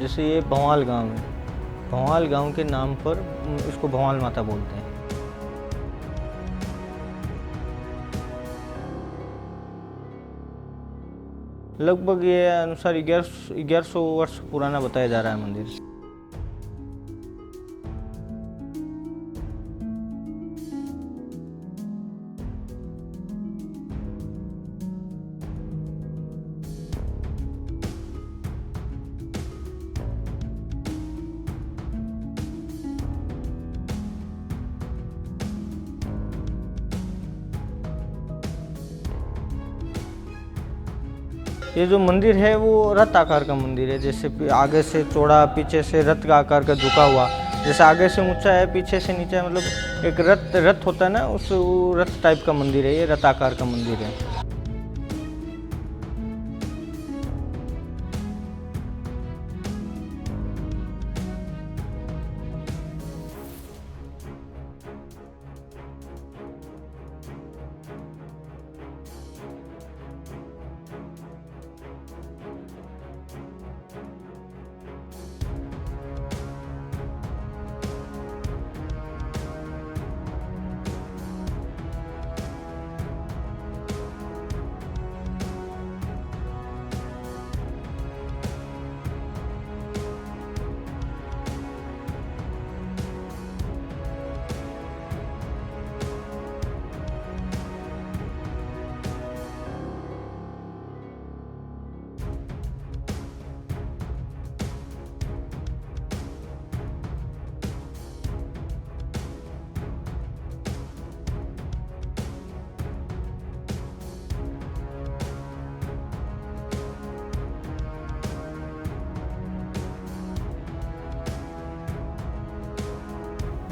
जैसे ये भंवाल गांव है, भंवाल गांव के नाम पर इसको भंवाल माता बोलते हैं। लगभग ये अनुसार 1100 वर्ष पुराना बताया जा रहा है मंदिर। ये जो मंदिर है वो रथ आकार का मंदिर है, जैसे आगे से चौड़ा, पीछे से रथ का आकार का झुका हुआ, जैसे आगे से ऊंचा है, पीछे से नीचा है, मतलब एक रथ होता है ना, उस रथ टाइप का मंदिर है, ये रथ आकार का मंदिर है।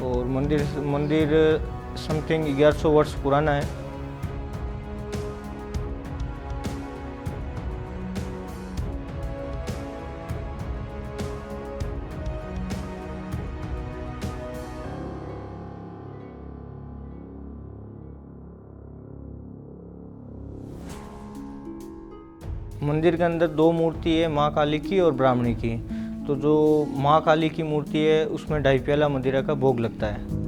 और मंदिर समथिंग 1100 वर्ष पुराना है। मंदिर के अंदर दो मूर्ति है, माँ काली की और ब्राह्मणी की। तो जो माँ काली की मूर्ति है उसमें 2.5 प्याला मदिरा का भोग लगता है।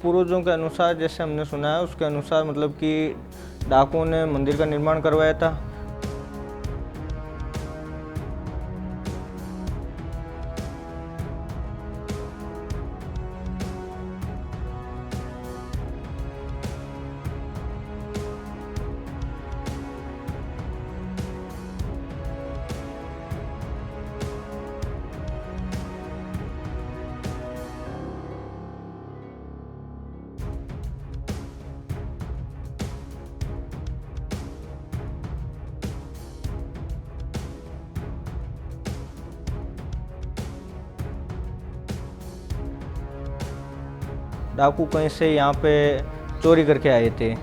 पूर्वजों के अनुसार, जैसे हमने सुना है उसके अनुसार, मतलब कि डाकुओं ने मंदिर का निर्माण करवाया था। डाकू कहीं से यहाँ पे चोरी करके आए थे,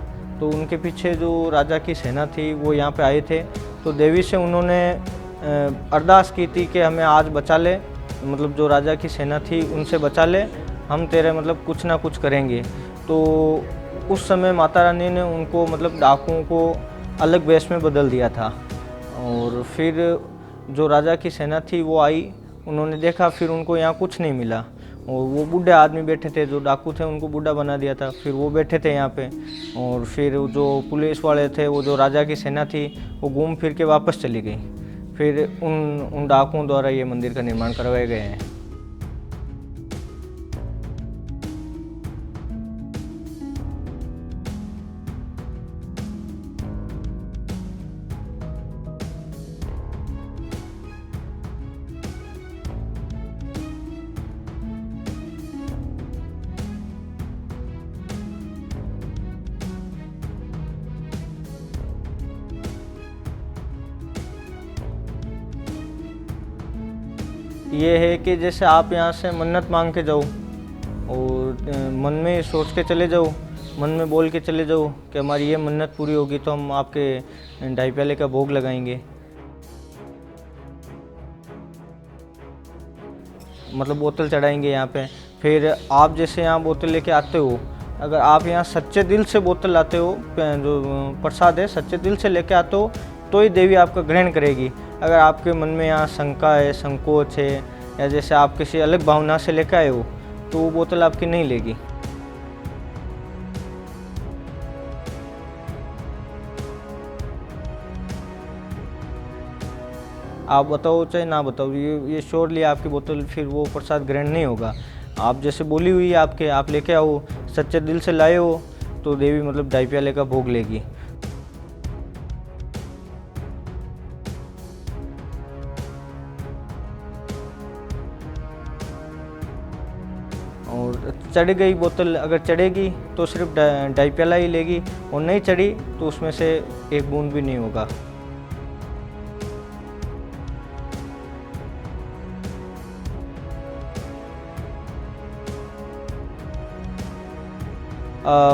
तो उनके पीछे जो राजा की सेना थी वो यहाँ पे आए थे। तो देवी से उन्होंने अरदास की थी कि हमें आज बचा ले, मतलब जो राजा की सेना थी उनसे बचा ले, हम तेरे मतलब कुछ ना कुछ करेंगे। तो उस समय माता रानी ने उनको, मतलब डाकुओं को अलग वेश में बदल दिया था। और फिर जो राजा की सेना थी वो आई, उन्होंने देखा, फिर उनको यहाँ कुछ नहीं मिला, और वो बूढ़े आदमी बैठे थे, जो डाकू थे उनको बूढ़ा बना दिया था, फिर वो बैठे थे यहाँ पे। और फिर जो पुलिस वाले थे, वो जो राजा की सेना थी, वो घूम फिर के वापस चली गई। फिर उन डाकुओं द्वारा ये मंदिर का निर्माण करवाए गए हैं। ये है कि जैसे आप यहाँ से मन्नत मांग के जाओ और मन में सोच के चले जाओ, मन में बोल के चले जाओ कि हमारी ये मन्नत पूरी होगी तो हम आपके ढाई प्याले का भोग लगाएंगे। मतलब बोतल चढ़ाएंगे यहाँ पे। फिर आप जैसे यहाँ बोतल लेके आते हो, अगर आप यहाँ सच्चे दिल से बोतल लाते हो, जो प्रसाद है सच्चे दिल से लेके आते हो, तो ही देवी आपका ग्रहण करेगी। अगर आपके मन में यहाँ शंका है, संकोच है, या जैसे आप किसी अलग भावना से लेके आए हो, तो वो बोतल आपकी नहीं लेगी। आप बताओ चाहे ना बताओ, ये श्योरली आपकी बोतल फिर वो प्रसाद ग्रहण नहीं होगा। आप जैसे बोली हुई है आपके, आप लेके आओ, सच्चे दिल से लाए हो, तो देवी मतलब ढाई प्याले का भोग लेगी। और चढ़ गई बोतल, अगर चढ़ेगी तो सिर्फ ढाई प्याला ही लेगी, और नहीं चढ़ी तो उसमें से एक बूंद भी नहीं होगा।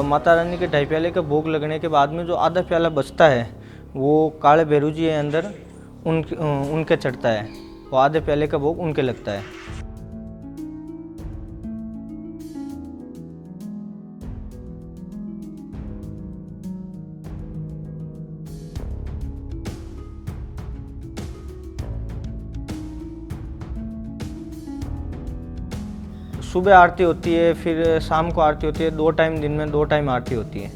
माता रानी के ढाई प्याले का भोग लगने के बाद में जो आधा प्याला बचता है, वो काले भैरू जी है अंदर, उनके चढ़ता है। वो आधे प्याले का भोग उनके लगता है। सुबह आरती होती है, फिर शाम को आरती होती है, 2 टाइम दिन में 2 टाइम आरती होती है।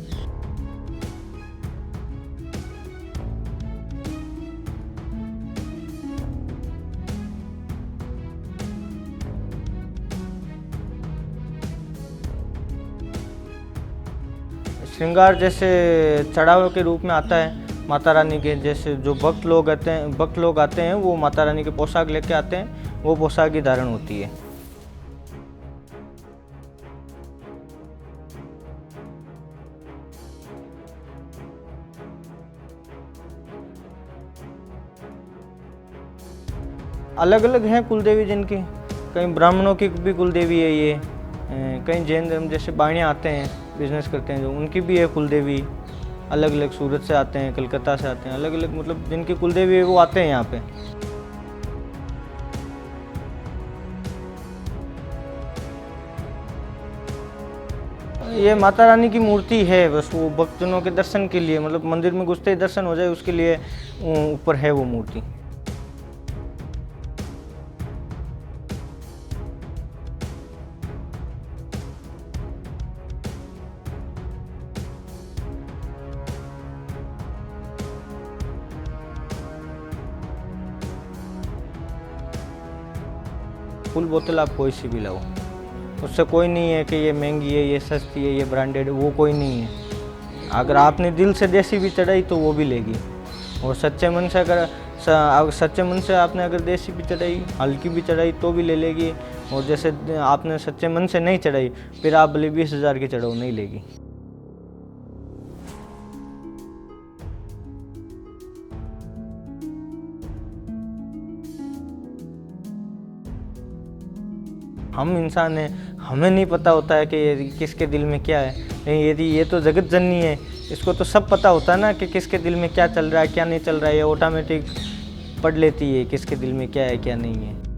श्रृंगार जैसे चढ़ावे के रूप में आता है माता रानी के। जैसे जो भक्त लोग आते हैं वो माता रानी के पोशाक लेके आते हैं, वो पोशाक की धारण होती है। अलग अलग हैं कुलदेवी जिनकी, कई ब्राह्मणों की भी कुलदेवी है ये, कई जैन धर्म जैसे बाणिया आते हैं, बिजनेस करते हैं जो, उनकी भी है कुलदेवी। अलग अलग सूरत से आते हैं, कलकत्ता से आते हैं, अलग अलग मतलब जिनकी कुलदेवी है वो आते हैं यहाँ पे। ये माता रानी की मूर्ति है, बस वो भक्तजनों के दर्शन के लिए, मतलब मंदिर में घुसते ही दर्शन हो जाए उसके लिए ऊपर है वो मूर्ति। फुल बोतल आप कोई सी भी लाओ, उससे कोई नहीं है कि ये महंगी है, ये सस्ती है, ये ब्रांडेड है, वो कोई नहीं है। अगर आपने दिल से देसी भी चढ़ाई तो वो भी लेगी। और सच्चे मन से सच्चे मन से आपने अगर देसी भी चढ़ाई, हल्की भी चढ़ाई तो भी ले लेगी। और जैसे आपने सच्चे मन से नहीं चढ़ाई, फिर आप भले 20,000 की चढ़ाओ, नहीं लेगी। हम इंसान हैं, हमें नहीं पता होता है कि किसके दिल में क्या है। नहीं, यदि ये तो जगत जननी है, इसको तो सब पता होता है ना कि किसके दिल में क्या चल रहा है, क्या नहीं चल रहा है। ये ऑटोमेटिक पढ़ लेती है किसके दिल में क्या है, क्या नहीं है।